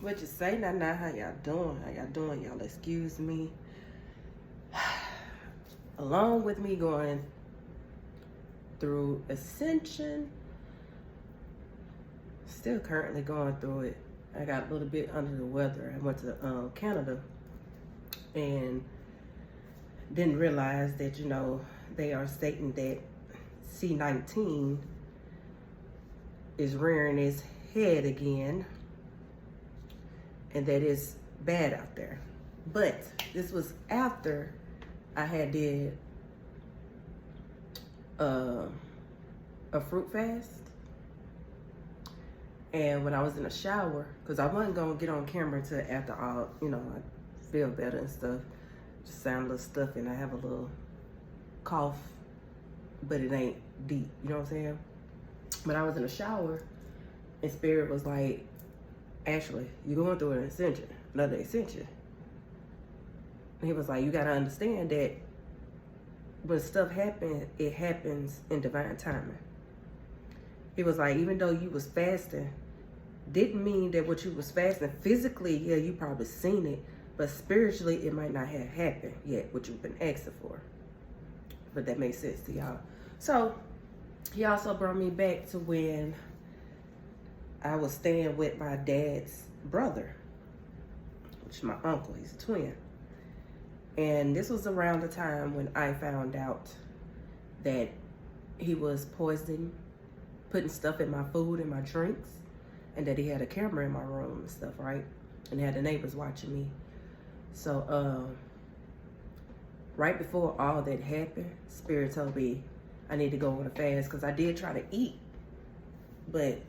What you say? Nah, how y'all doing? How y'all doing? Y'all excuse me. Along with me going through ascension, still currently going through it. I got a little bit under the weather. I went to Canada and didn't realize that, you know, they are stating that C-19 is rearing its head again and that it's bad out there. But this was after I had did a fruit fast. And when I was in the shower, because I wasn't going to get on camera until after all, you know, I feel better and stuff. Just sound a little stuffy and I have a little cough, but it ain't deep, you know what I'm saying? But I was in the shower and Spirit was like, Ashley, you're going through an ascension, another ascension. And he was like, you got to understand that when stuff happens, it happens in divine timing. He was like, even though you was fasting, didn't mean that what you was fasting physically, yeah, you probably seen it, but spiritually it might not have happened yet, what you've been asking for. But that makes sense to y'all. So he also brought me back to when I was staying with my dad's brother, which is my uncle, he's a twin. And this was around the time when I found out that he was poisoning, putting stuff in my food and my drinks, and that he had a camera in my room and stuff, right? And had the neighbors watching me. So, right before all that happened, Spirit told me I need to go on a fast, because I did try to eat, but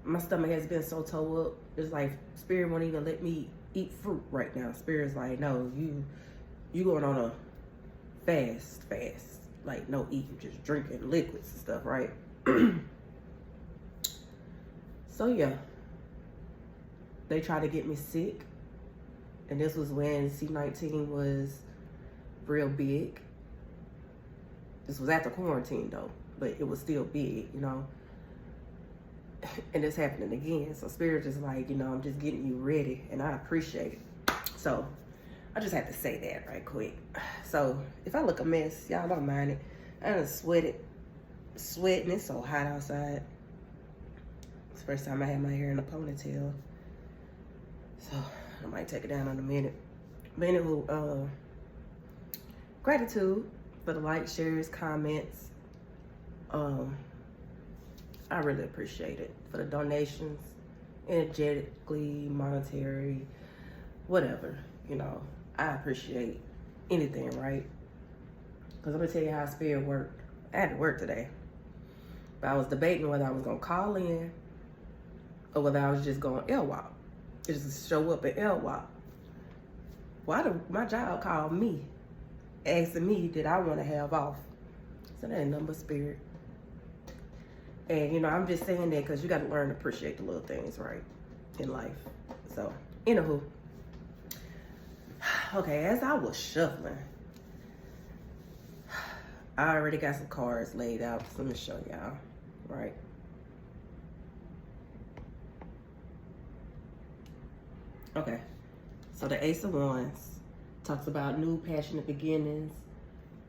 my stomach has been so tore up. It's like Spirit won't even let me eat fruit right now. Spirit's like, no, you going on a fast. Like, no eating, just drinking liquids and stuff, right? So yeah, they tried to get me sick, and this was when C-19 was real big. This was after quarantine though, but it was still big, you know. And it's happening again. So Spirit just like, you know, I'm just getting you ready, and I appreciate it. So I just have to say that right quick. So if I look a mess, y'all don't mind it. I done sweating, it's so hot outside. It's the first time I had my hair in a ponytail. So I might take it down in a minute. But anywho, gratitude for the likes, shares, comments. I really appreciate it. For the donations, energetically, monetary, whatever, you know. I appreciate anything, right? Because I'm going to tell you how Spirit worked. I had to work today. But I was debating whether I was going to call in or whether I was just going LWAP. Just show up at LWAP. Why did my job call me, asking me did I want to have off? So that ain't nothing but Spirit. And, you know, I'm just saying that because you got to learn to appreciate the little things, right, in life. So, anywho. Okay, as I was shuffling, I already got some cards laid out. So let me show y'all, right? Okay, so the Ace of Wands talks about new passionate beginnings,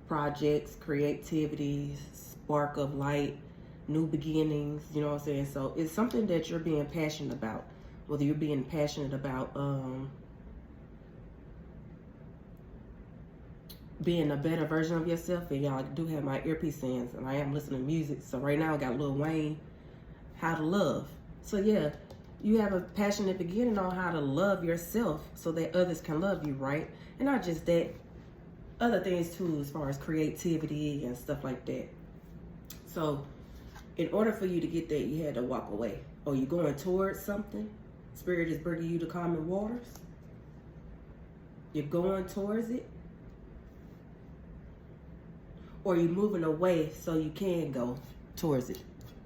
projects, creativity, spark of light, new beginnings, you know what I'm saying? So it's something that you're being passionate about, whether you're being passionate about being a better version of yourself. And y'all do have my earpiece in, and I am listening to music. So right now I got Lil Wayne, How to Love. So yeah, you have a passionate beginning on how to love yourself so that others can love you, right? And not just that, other things too, as far as creativity and stuff like that. So in order for you to get that, you had to walk away. Or you're going towards something. Spirit is bringing you to calming waters. You're going towards it. Or you're moving away so you can go towards it.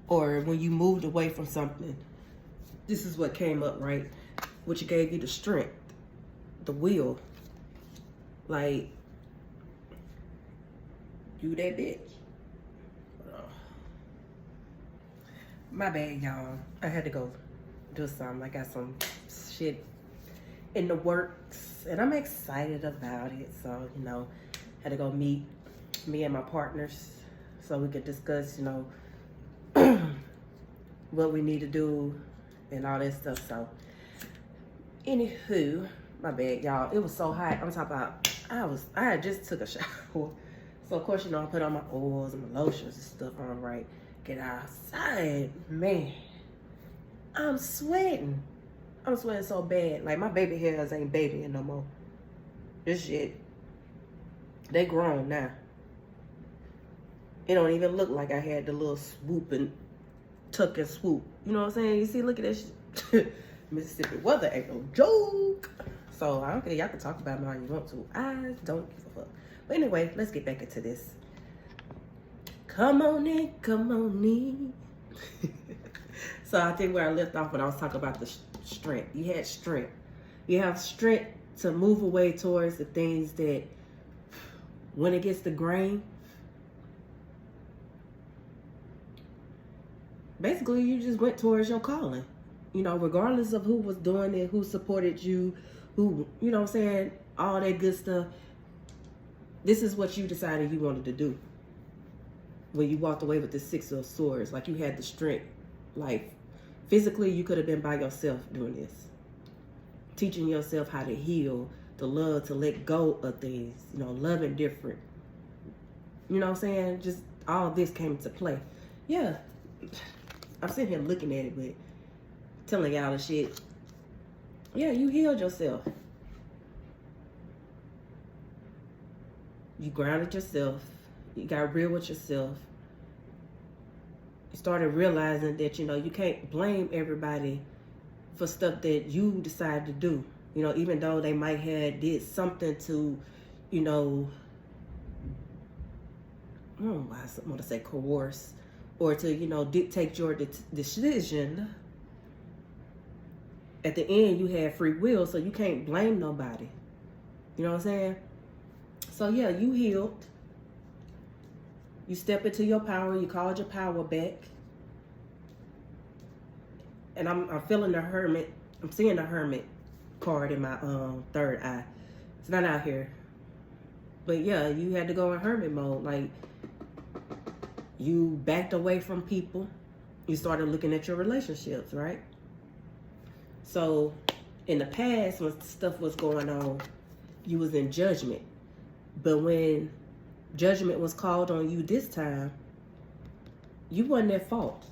Or when you moved away from something, this is what came up, right? Which gave you the strength, the will. Like, you that bitch. My bad, y'all. I had to go do something. I got some shit in the works, and I'm excited about it. So, you know, had to go meet me and my partners so we could discuss, you know, what we need to do and all that stuff. So, anywho, my bad, y'all. It was so hot. I'm talking about, I had just took a shower. So, of course, you know, I put on my oils and my lotions and stuff on, right? Get outside, man. I'm sweating. I'm sweating so bad. Like, my baby hairs ain't babying no more. This shit, they grown now. It don't even look like I had the little swoop and tuck and swoop. You know what I'm saying? You see, look at this shit. Mississippi weather ain't no joke. So, I don't care. Y'all can talk about me all you want to. I don't give a fuck. But anyway, let's get back into this. Come on in, come on in. So I think where I left off when I was talking about the strength. You had strength. You have strength to move away towards the things that when it gets the grain, basically you just went towards your calling. You know, regardless of who was doing it, who supported you, who, you know what I'm saying, all that good stuff. This is what you decided you wanted to do. When you walked away with the 6 of Swords, like you had the strength. Like, physically, you could have been by yourself doing this. Teaching yourself how to heal, to love, to let go of things. You know, loving different. You know what I'm saying? Just all this came into play. Yeah. I'm sitting here looking at it, but telling y'all the shit. Yeah, you healed yourself. You grounded yourself. You got real with yourself. You started realizing that, you know, you can't blame everybody for stuff that you decided to do. You know, even though they might have did something to, you know, I don't know why I want to say coerce, or to, you know, dictate your decision. At the end, you had free will, so you can't blame nobody. You know what I'm saying? So, yeah, you healed. You step into your power. You called your power back. And I'm feeling the hermit. I'm seeing the hermit card in my third eye. It's not out here. But, yeah, you had to go in hermit mode. Like, you backed away from people. You started looking at your relationships, right? So, in the past, when stuff was going on, you was in judgment. But when judgment was called on you this time, you wasn't at fault.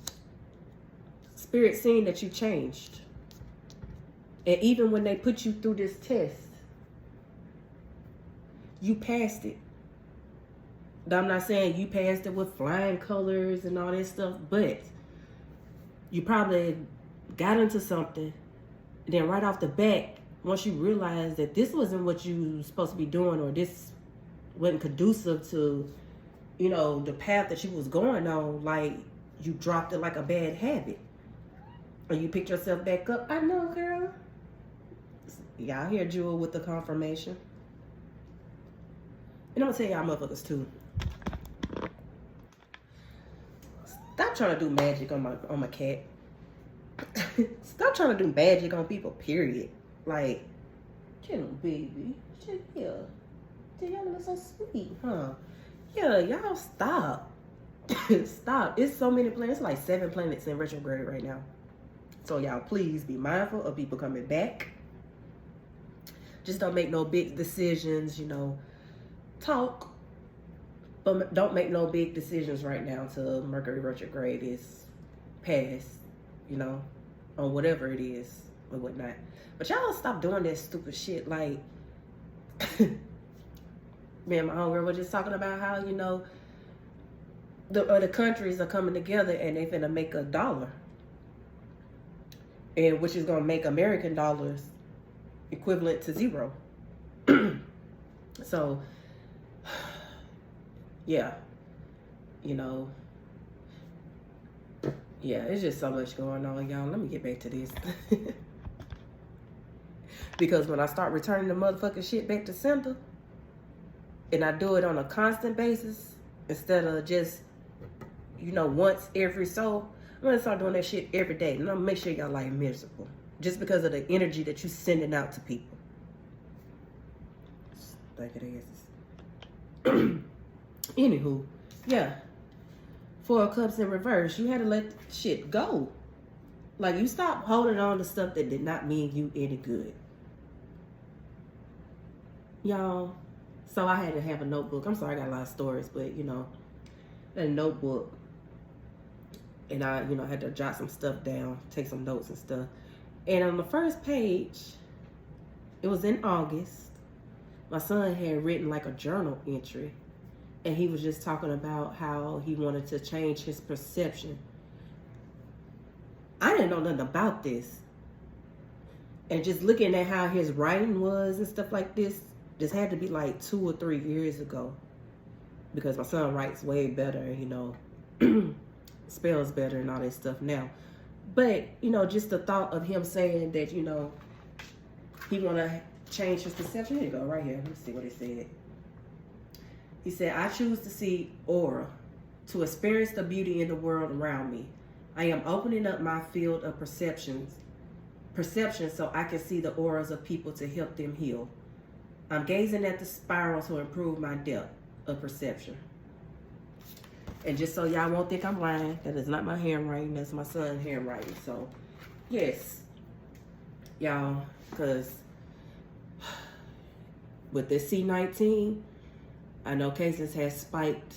Spirit seen that you changed. And even when they put you through this test, you passed it. I'm not saying you passed it with flying colors and all that stuff, but you probably got into something. And then right off the bat, once you realize that this wasn't what you were supposed to be doing, or this wasn't conducive to, you know, the path that you was going on, like, you dropped it like a bad habit. Or you picked yourself back up. I know, girl. Y'all hear Jewel with the confirmation. And I'm gonna tell y'all motherfuckers too. Stop trying to do magic on my cat. Stop trying to do magic on people, period. Like, chill, baby. Chill here. Y'all look so sweet, huh? Yeah, y'all stop. Stop. It's so many planets. It's like 7 planets in retrograde right now. So y'all please be mindful of people coming back. Just don't make no big decisions, you know. Talk, but don't make no big decisions right now till Mercury retrograde is past, you know, on whatever it is or whatnot. But y'all stop doing that stupid shit. Like, me and my homegirl were just talking about how, you know, the countries are coming together and they finna make $1. And which is gonna make American dollars equivalent to 0. So, yeah, you know, yeah, it's just so much going on, y'all. Let me get back to this. Because when I start returning the motherfucking shit back to sender, and I do it on a constant basis, instead of just, you know, once every so, I'm gonna start doing that shit every day. And I'm gonna make sure y'all life miserable. Just because of the energy that you sending out to people. Like it is. Anywho, yeah. 4 of Cups in reverse. You had to let shit go. Like, you stop holding on to stuff that did not mean you any good. Y'all. So I had to have a notebook. I'm sorry, I got a lot of stories, but, you know, a notebook. And I, you know, had to jot some stuff down, take some notes and stuff. And on the first page, it was in August. My son had written like a journal entry. And he was just talking about how he wanted to change his perception. I didn't know nothing about this. And just looking at how his writing was and stuff like this had to be like 2 or 3 years ago. Because my son writes way better, you know, spells better and all that stuff now. But, you know, just the thought of him saying that, you know, he want to change his perception. Here you go, right here. Let me see what he said. He said, I choose to see aura, to experience the beauty in the world around me. I am opening up my field of perception so I can see the auras of people to help them heal. I'm gazing at the spiral to improve my depth of perception. And just so y'all won't think I'm lying, that is not my handwriting, that's my son's handwriting. So, yes, y'all, because with this C19, I know cases has spiked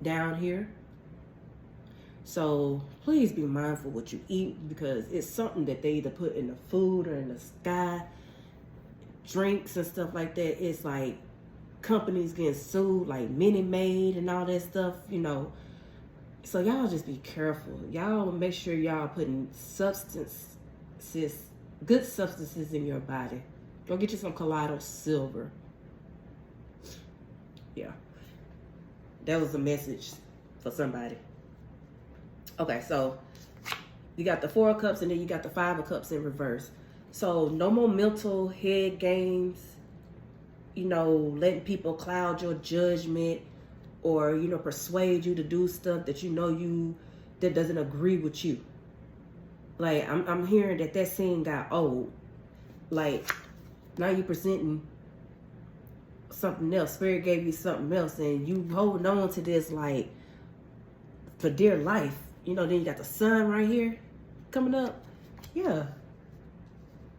down here. So please be mindful what you eat, because it's something that they either put in the food or in the sky, drinks and stuff like that. It's like companies getting sued, like Minute Maid and all that stuff, you know. So y'all just be careful. Y'all make sure y'all putting good substances in your body. Go get you some colloidal silver. Yeah, that was a message for somebody. Okay, so you got the 4 of Cups and then you got the 5 of Cups in reverse. So no more mental head games, you know, letting people cloud your judgment or, you know, persuade you to do stuff that you know that doesn't agree with you. Like, I'm hearing that scene got old. Like, now you presenting something else. Spirit gave you something else and you holding on to this like for dear life. You know, then you got the sun right here coming up. Yeah.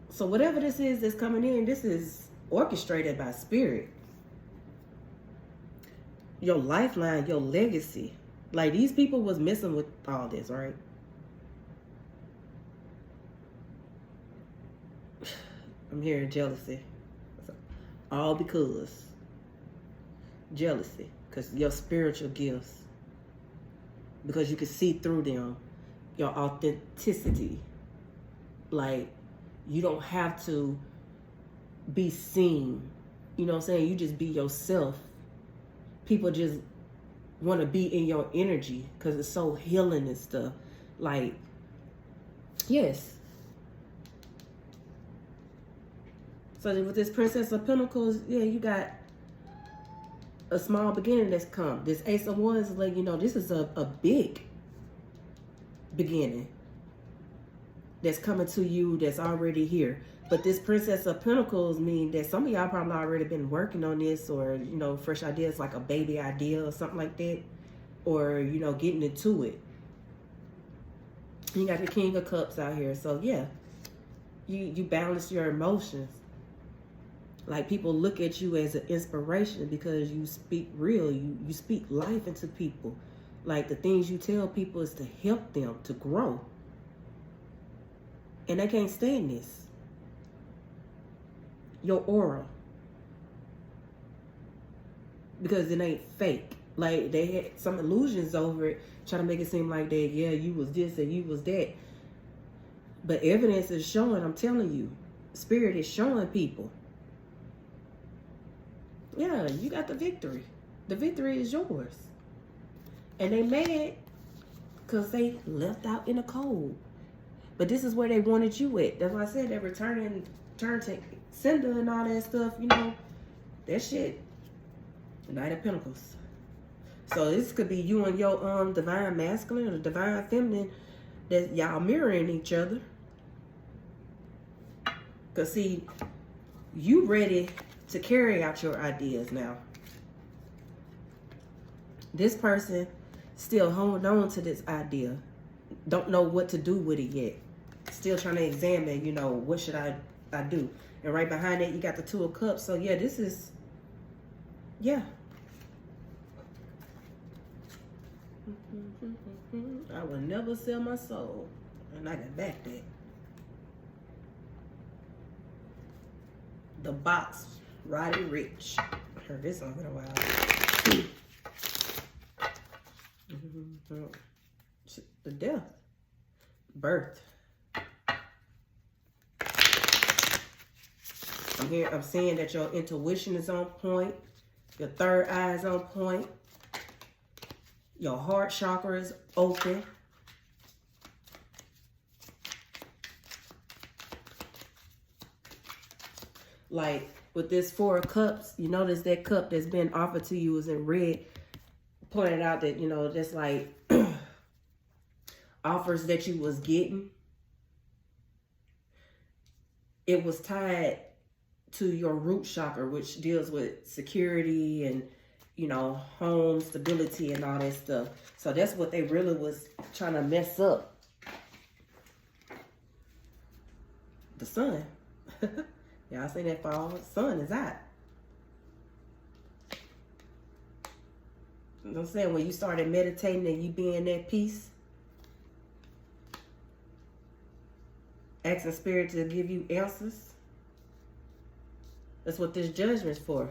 So whatever this is that's coming in, this is orchestrated by spirit. Your lifeline, your legacy. Like, these people was messing with all this, right? I'm hearing jealousy. All because jealousy, because your spiritual gifts, because you can see through them, your authenticity. Like, you don't have to be seen. You know what I'm saying? You just be yourself. People just want to be in your energy because it's so healing and stuff. Like, yes. So with this Princess of Pentacles, yeah, you got a small beginning that's come. This Ace of Wands is like, you know, this is a big beginning that's coming to you, that's already here. But this Princess of Pentacles mean that some of y'all probably already been working on this, or, you know, fresh ideas, like a baby idea or something like that, or, you know, getting into it. You got the King of Cups out here. So yeah, you balance your emotions. Like, people look at you as an inspiration because you speak real. You speak life into people. Like, the things you tell people is to help them to grow. And they can't stand this. Your aura. Because it ain't fake. Like, they had some illusions over it, trying to make it seem like that, yeah, you was this and you was that. But evidence is showing, I'm telling you. Spirit is showing people. Yeah, you got the victory. The victory is yours. And they mad because they left out in the cold. But this is where they wanted you at. That's why I said they're turn to sender and all that stuff, you know. That shit. The Knight of Pentacles. So this could be you and your divine masculine or divine feminine that y'all mirroring each other. Cause see, you ready to carry out your ideas now. This person still holding on to this idea. Don't know what to do with it yet. Still trying to examine, you know, what should I do? And right behind it, you got the Two of Cups. So yeah, this is, yeah. I will never sell my soul. And I got back that. The Box, Roddy Rich. I heard this song in a while. The death. Birth. I'm seeing that your intuition is on point. Your third eye is on point. Your heart chakra is open. Like with this Four of Cups, you notice that cup that's been offered to you is in red. Pointed out that, you know, just like offers that you was getting. It was tied to your root chakra, which deals with security and, you know, home stability and all that stuff. So that's what they really was trying to mess up. The sun. Y'all seen that fall? The sun is out. You know what I'm saying? When you started meditating and you being at peace, asking Spirit to give you answers. That's what this judgment's for.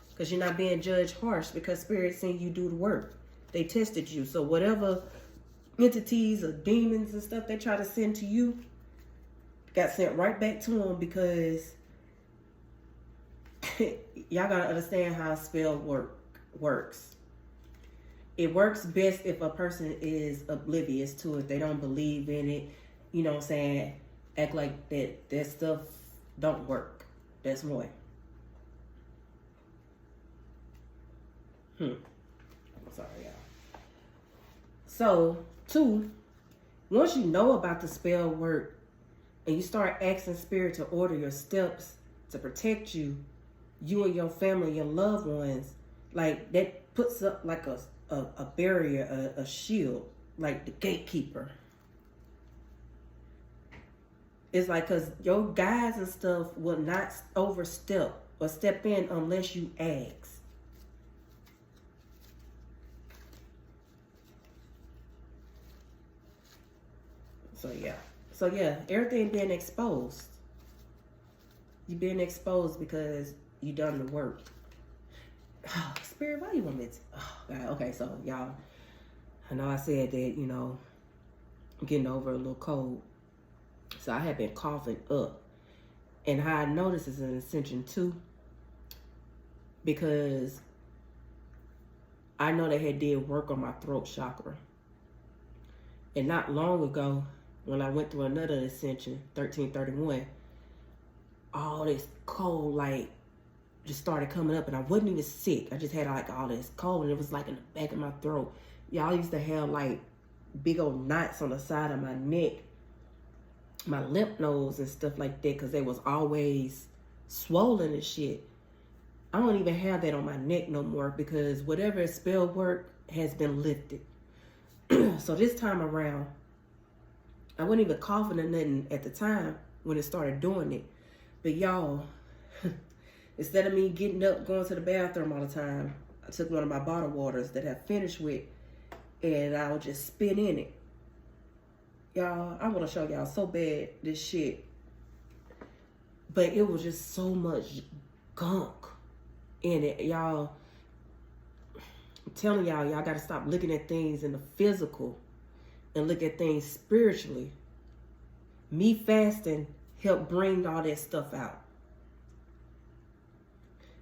Because you're not being judged harsh, because Spirit seen you do the work. They tested you. So whatever entities or demons and stuff they try to send to you, got sent right back to them, because y'all gotta understand how a spell works. It works best if a person is oblivious to it. They don't believe in it. You know what I'm saying? Act like that stuff don't work. That's one. I'm sorry, y'all. So, two, once you know about the spell work and you start asking Spirit to order your steps to protect you and your family, your loved ones, like that puts up like a barrier, a shield, like the gatekeeper. It's like, because your guides and stuff will not overstep or step in unless you ask. So yeah, everything being exposed. You've been exposed because you done the work. Oh, Spirit, why you want me to? Oh, God. Okay, so y'all, I know I said that, you know, I'm getting over a little cold. So I have been coughing up. And how I know this is an ascension too, because I know they had did work on my throat chakra. And not long ago, when I went through another ascension, 1331, all this cold, like, just started coming up, and I wasn't even sick. I just had like all this cold, and it was like in the back of my throat. Y'all used to have like big old knots on the side of my neck, my lymph nodes and stuff like that, because they was always swollen and shit. I don't even have that on my neck no more, because whatever spell work has been lifted. So this time around, I wasn't even coughing or nothing at the time when it started doing it. But y'all, instead of me getting up, going to the bathroom all the time, I took one of my bottled waters that I finished with, and I would just spit in it. Y'all, I want to show y'all so bad this shit. But it was just so much gunk in it. Y'all, I'm telling y'all, y'all got to stop looking at things in the physical and look at things spiritually. Me fasting helped bring all that stuff out.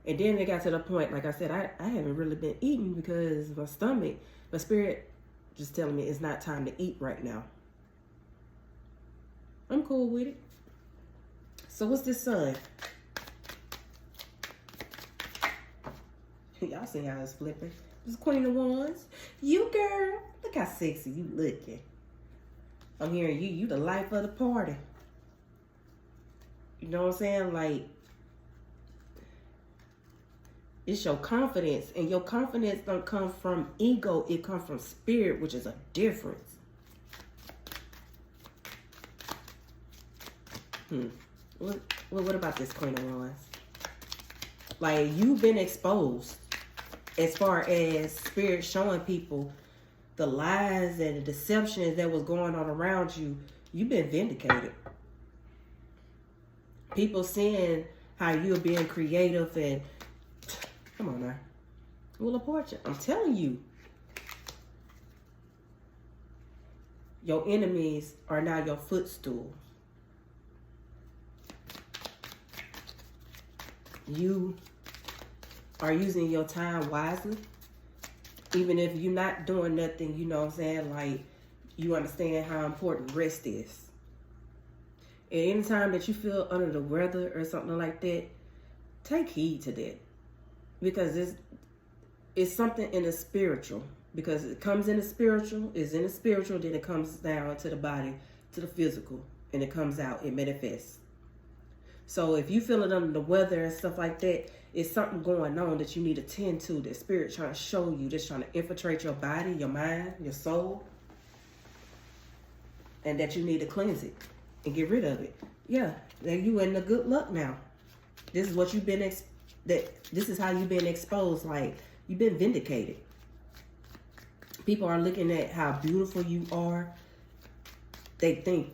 And then it got to the point, like I said, I haven't really been eating because my stomach, my spirit just telling me it's not time to eat right now. I'm cool with it. So what's this sun? Y'all see how it's flipping. This Queen of Wands. You, girl. Look how sexy you looking. I'm hearing you. You the life of the party. You know what I'm saying? Like, it's your confidence. And your confidence don't come from ego. It comes from spirit, which is a difference. What about this Queen of Wands? Like, you've been exposed as far as spirit showing people the lies and the deceptions that was going on around you. You've been vindicated. People seeing how you're being creative and come on now. Wheel of Fortune. I'm telling you. Your enemies are now your footstool. You are using your time wisely. Even if you're not doing nothing, you know what I'm saying? Like, you understand how important rest is. And anytime that you feel under the weather or something like that, take heed to that. Because it's something in the spiritual. Because it comes in the spiritual, it's in the spiritual, then it comes down to the body, to the physical, and it comes out, it manifests. So if you feel it under the weather and stuff like that, it's something going on that you need to tend to, that spirit trying to show you, just trying to infiltrate your body, your mind, your soul, and that you need to cleanse it and get rid of it. Yeah, then you in the good luck now. This is what you've been, this is how you've been exposed. Like, you've been vindicated. People are looking at how beautiful you are. They think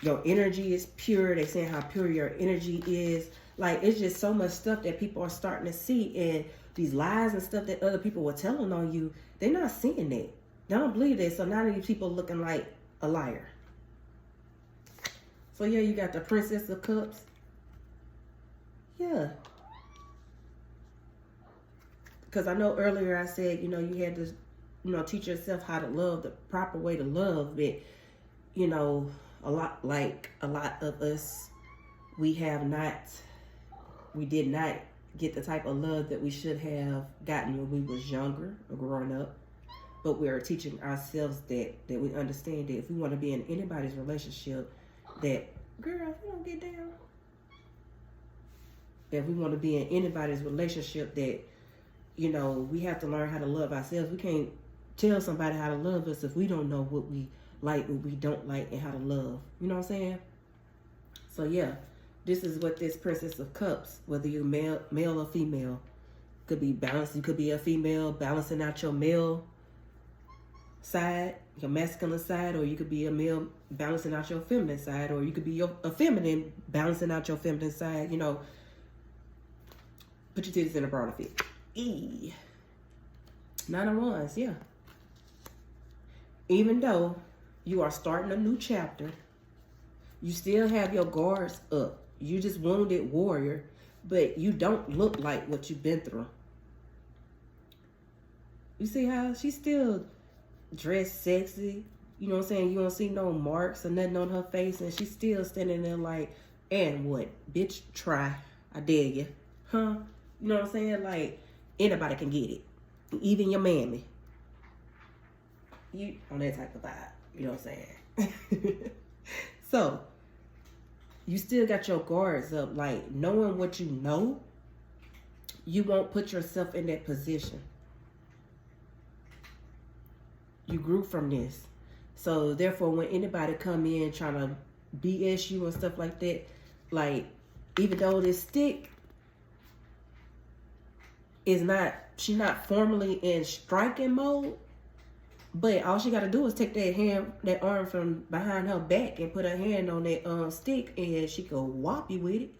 your energy is pure. They're saying how pure your energy is. Like, it's just so much stuff that people are starting to see. And these lies and stuff that other people were telling on you, they're not seeing that. They don't believe that. So now these people looking like a liar. So yeah, you got the Princess of Cups. Yeah. Because I know earlier I said, you had to, teach yourself how to love, the proper way to love. But, a lot of us, we did not get the type of love that we should have gotten when we was younger or growing up. But we are teaching ourselves that we understand that if we want to be in anybody's relationship, that, girl, if you don't get down. If we want to be in anybody's relationship, that, we have to learn how to love ourselves. We can't tell somebody how to love us if we don't know what we like, what we don't like, and how to love. You know what I'm saying? So yeah, this is what this Princess of Cups, whether you're male or female, could be balanced. You could be a female balancing out your male side, your masculine side, or you could be a male balancing out your feminine side, or you could be a feminine balancing out your feminine side. Put your titties in a bra to fit. Nine of Wands, yeah. Even though you are starting a new chapter, you still have your guards up. You just wounded warrior, but you don't look like what you've been through. You see how she's still dressed sexy? You know what I'm saying? You don't see no marks or nothing on her face, and she's still standing there like, and what? Bitch, try. I dare you. Huh? You know what I'm saying? Like, anybody can get it. Even your mammy. You on that type of vibe. You know what I'm saying? So, you still got your guards up. Like, knowing what you know, you won't put yourself in that position. You grew from this. So, therefore, when anybody come in trying to BS you and stuff like that, like, even though this stick is not, she's not formally in striking mode, but all she got to do is take that arm from behind her back and put her hand on that stick, and she could whop you with it.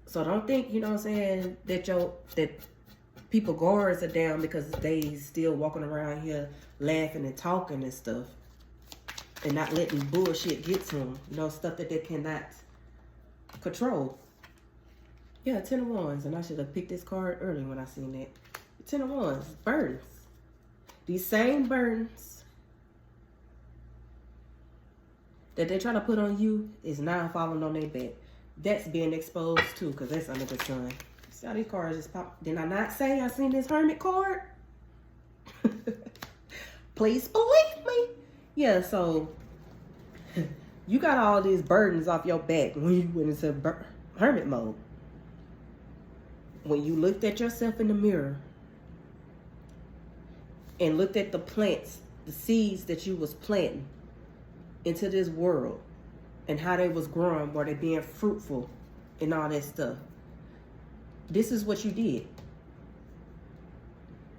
So don't think, you know what I'm saying, that people guards are down because they still walking around here laughing and talking and stuff and not letting bullshit get to them. Stuff that they cannot control. Yeah, 10 of Wands, and I should have picked this card earlier when I seen that. 10 of Wands, burdens. These same burdens that they're trying to put on you is now falling on their back. That's being exposed too, because that's under the sun. See how these cards just pop. Did I not say I seen this Hermit card? Please believe me. Yeah, so you got all these burdens off your back when you went into hermit mode. When you looked at yourself in the mirror and looked at the plants, the seeds that you was planting into this world and how they was growing, were they being fruitful and all that stuff. This is what you did.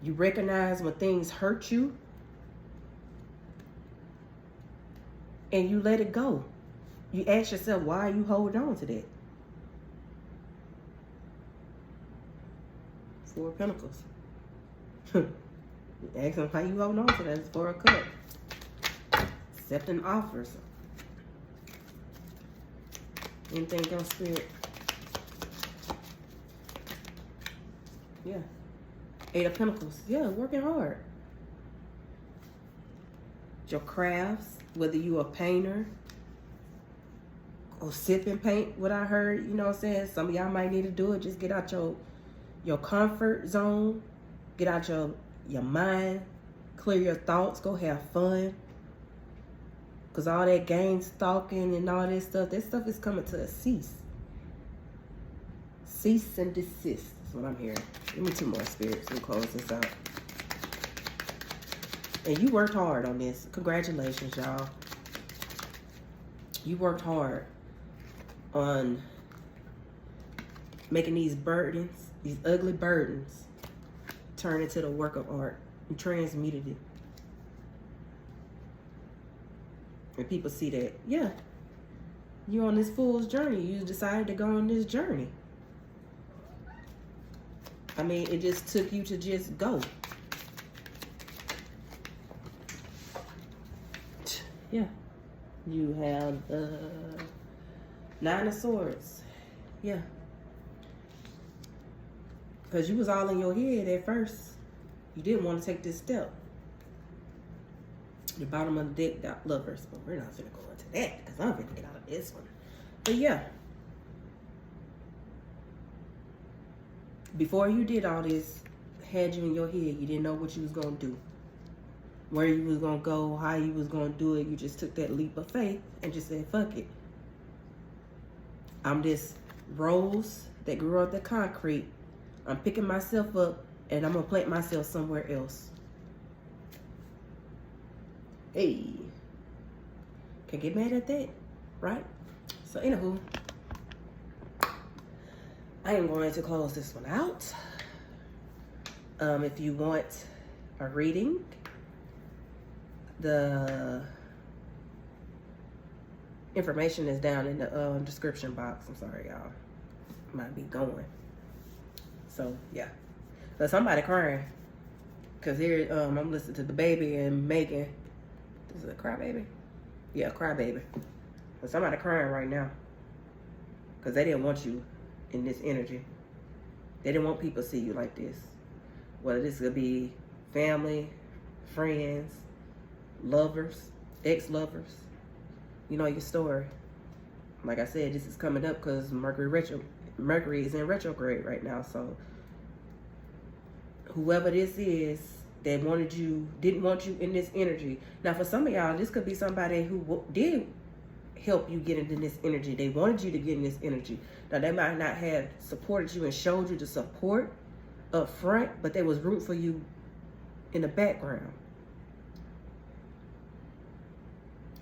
You recognize when things hurt you and you let it go. You ask yourself, why you hold on to that? Four of Pentacles. You ask them why you hold on to that. It's Four of Cups. Accepting offers. Anything else, Spirit? Yeah. Eight of Pentacles. Yeah, working hard. Your crafts, whether you a painter or sipping paint, what I heard, you know what I'm saying? Some of y'all might need to do it. Just get out your comfort zone. Get out your mind. Clear your thoughts. Go have fun. Because all that game stalking and all that stuff is coming to a cease. Cease and desist. That's what I'm hearing. Give me two more, spirits. We'll close this out. And you worked hard on this. Congratulations, y'all. You worked hard on making these burdens, these ugly burdens, turn into the work of art. You transmuted it. And people see that, yeah, you're on this fool's journey. You decided to go on this journey. I mean, it just took you to just go. Yeah. You have the Nine of Swords. Yeah. Because you was all in your head at first. You didn't want to take this step. The bottom of the deck got Lovers. But we're not going to go into that because I'm going to get out of this one. But yeah. Before you did all this, had you in your head, you didn't know what you was going to do. Where you was going to go, how you was going to do it. You just took that leap of faith and just said, fuck it. I'm this rose that grew out the concrete. I'm picking myself up and I'm going to plant myself somewhere else. Hey. Can't get mad at that, right? So, anywho, I am going to close this one out. If you want a reading, the information is down in the description box. I'm sorry, y'all. Might be going. So, yeah. But somebody crying. Because here, I'm listening to the baby and Megan. This is a crybaby? Yeah, crybaby. But somebody crying right now. Because they didn't want you in this energy. They didn't want people to see you like this. Whether this could be family, friends, lovers, ex-lovers. You know your story. Like I said, this is coming up because Mercury is in retrograde right now. So whoever this is that didn't want you in this energy. Now for some of y'all, this could be somebody who did help you get into this energy. They wanted you to get in this energy. Now they might not have supported you and showed you the support up front, but they was rooting for you in the background.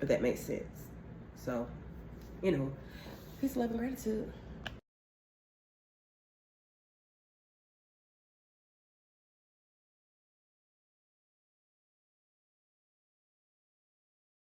If that makes sense. So, you know, peace, love, and gratitude.